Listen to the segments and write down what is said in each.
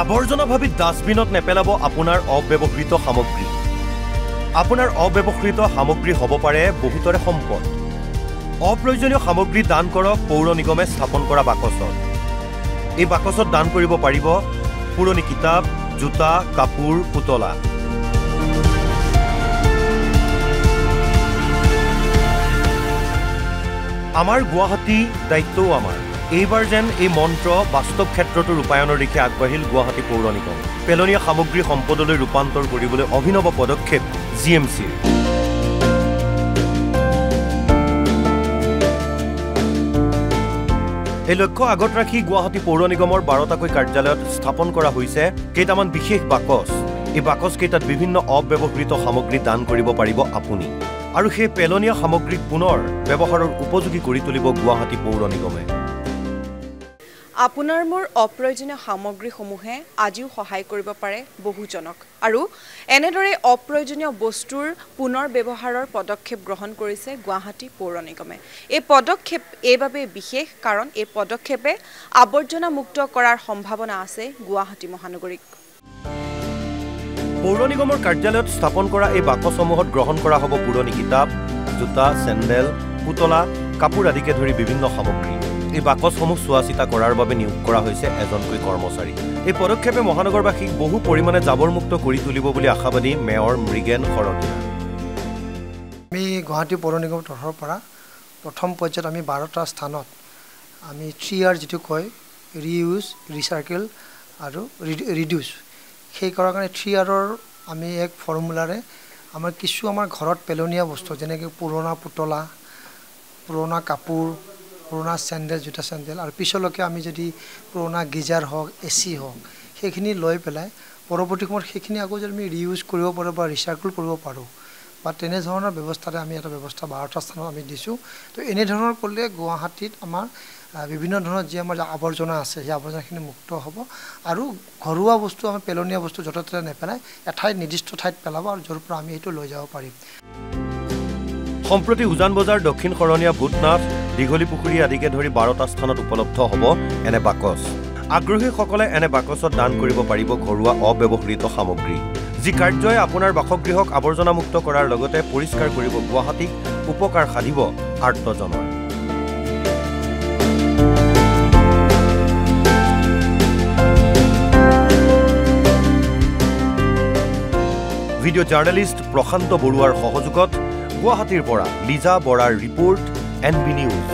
আৱৰ্জনা ভাবি ডাষ্টবিনত নেপেলাব আপোনাৰ অব্যৱহৃত সামগ্ৰী। আপোনাৰ অব্যৱহৃত সামগ্ৰী হ'ব পাৰে বহুতৰে সম্পদ। অপ্ৰয়োজনীয় সামগ্ৰী দান কৰক পৌৰ নিগমে স্থাপন কৰা বাকচত। এই বাকচত দান কৰিব পাৰিব পুৰণি কিতাপ, জোতা, কাপোৰ, পুতলা। আমাৰ গুৱাহাটী দায়িত্বও আমাৰ। এইবাৰ যেন এই মন্ত্ৰ বাস্তৱ ক্ষেত্ৰতো ৰূপায়ণৰ দিশে আগবাঢ়িল গুৱাহাটী পৌৰ নিগম। পেলনীয়া সামগ্ৰী সম্পদলৈ ৰূপান্তৰ কৰিবলৈ অভিনৱ পদক্ষেপ GMCৰ। এই লক্ষ্য আগত ৰাখি গুৱাহাটী পৌৰ নিগমৰ 12টাকৈ কাৰ্যালয়ত স্থাপন কৰা হৈছে কেইটামান বিশেষ বাকচ। এই বাকচ কেইটাত বিভিন্ন অব্যৱহৃত সামগ্ৰী দান কৰিব পাৰিব আপুনি। আৰু সেই পেলনীয়া সামগ্ৰীক পুনৰ ব্যৱহাৰৰ উপযোগী কৰি তুলিব গুৱাহাটী পৌৰ নিগমে। আপোনাৰ মোৰ অপ্ৰয়োজনীয় সামগ্ৰীসমূহে আজিও সহায় কৰিব পাৰে বহুজনক। আৰু এনেদৰে অপ্ৰয়োজনীয় বস্তুৰ পুনৰ ব্যৱহাৰৰ পদক্ষেপ গ্ৰহণ কৰিছে গুৱাহাটী পৌৰ নিগমে। এই পদক্ষেপ এইবাবে বিশেষ কাৰণ এই পদক্ষেপে আৱৰ্জনা মুক্ত কৰাৰ সম্ভাৱনা আছে গুৱাহাটী মহানগৰীক। পৌৰ নিগমৰ কাৰ্যালয়ত স্থাপন কৰা এই বাকচসমূহত গ্ৰহণ কৰা হ'ব পুৰণি কিতাপ, জোতা, চেণ্ডেল, পুতলা, কাপোৰ আদিকে ধৰি বিভিন্ন সামগ্ৰী। এই বাকচসমূহ চোৱা চিতা কৰাৰ বাবে নিয়োগ কৰা হৈছে এজনকৈ কৰ্মচাৰী। এই পদক্ষেপে মহানগৰবাসীক বহু পৰিমাণে জাবৰমুক্ত কৰি তুলিব বুলি আশাবাদী মেয়ৰ মৃগেন শৰণীয়া। আমি গুৱাহাটী পৌৰ নিগমৰ তৰফৰ পৰা প্ৰথম পৰ্যায়ত আমি 12টা স্থানত আমি 3R যিটো কয় ৰিইউজ, ৰিচাইকেল আৰু ৰিডিউচ, সেই কৰাৰ কাৰণে 3Rৰ আমি এক ফৰ্মুলাৰে আমাৰ ঘৰত পেলনীয়া বস্তু যেনেকৈ পুৰণা পুতলা, পুৰণা কাপোৰ, পুৰণা চেণ্ডেল, জোতা চেণ্ডেল আৰু পিছলৈকে আমি যদি পুৰণা গিজাৰ হওক, AC হওক, সেইখিনি লৈ পেলাই পৰৱৰ্তী সময়ত সেইখিনি আকৌ যদি আমি ৰিইউজ কৰিব পাৰোঁ বা ৰিচাইকেল কৰিব পাৰোঁ বা তেনেধৰণৰ ব্যৱস্থাৰে আমি এটা ব্যৱস্থা 12টা স্থানত আমি দিছোঁ। তো এনেধৰণৰ কৰিলে গুৱাহাটীত আমাৰ বিভিন্ন ধৰণৰ যি আমাৰ আৱৰ্জনা আছে সেই আৱৰ্জনাখিনি মুক্ত হ'ব আৰু ঘৰুৱা বস্তু আমি পেলনীয়া বস্তু য'তে ত'তে নেপেলাই এঠাইত নিৰ্দিষ্ট ঠাইত পেলাব আৰু য'ৰ পৰা আমি সেইটো লৈ যাব পাৰিম। সম্প্ৰতি উজান বজাৰ, দক্ষিণ শৰণীয়া, ভূতনাথ, দীঘলী পুখুৰী আদিকে ধৰি 12টা স্থানত উপলব্ধ হ'ব এনে বাকচ। আগ্ৰহীসকলে এনে বাকচত দান কৰিব পাৰিব ঘৰুৱা অব্যৱহৃত সামগ্ৰী, যি কাৰ্যই আপোনাৰ বাসগৃহক আৱৰ্জনামুক্ত কৰাৰ লগতে পৰিষ্কাৰ কৰিব গুৱাহাটীক উপকাৰ সাধিব আৰ্তজনৰ। ভিডিঅ' জাৰ্নেলিষ্ট প্ৰশান্ত বৰুৱাৰ সহযোগত গুৱাহাটীৰ পৰা লিজা বৰাৰ report, NB news.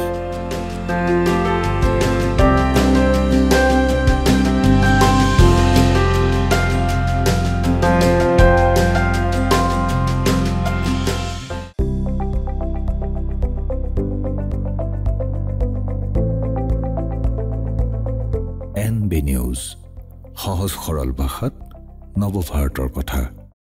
NB news, সহজ সৰল ভাষাত নৱভাৰতৰ কথা।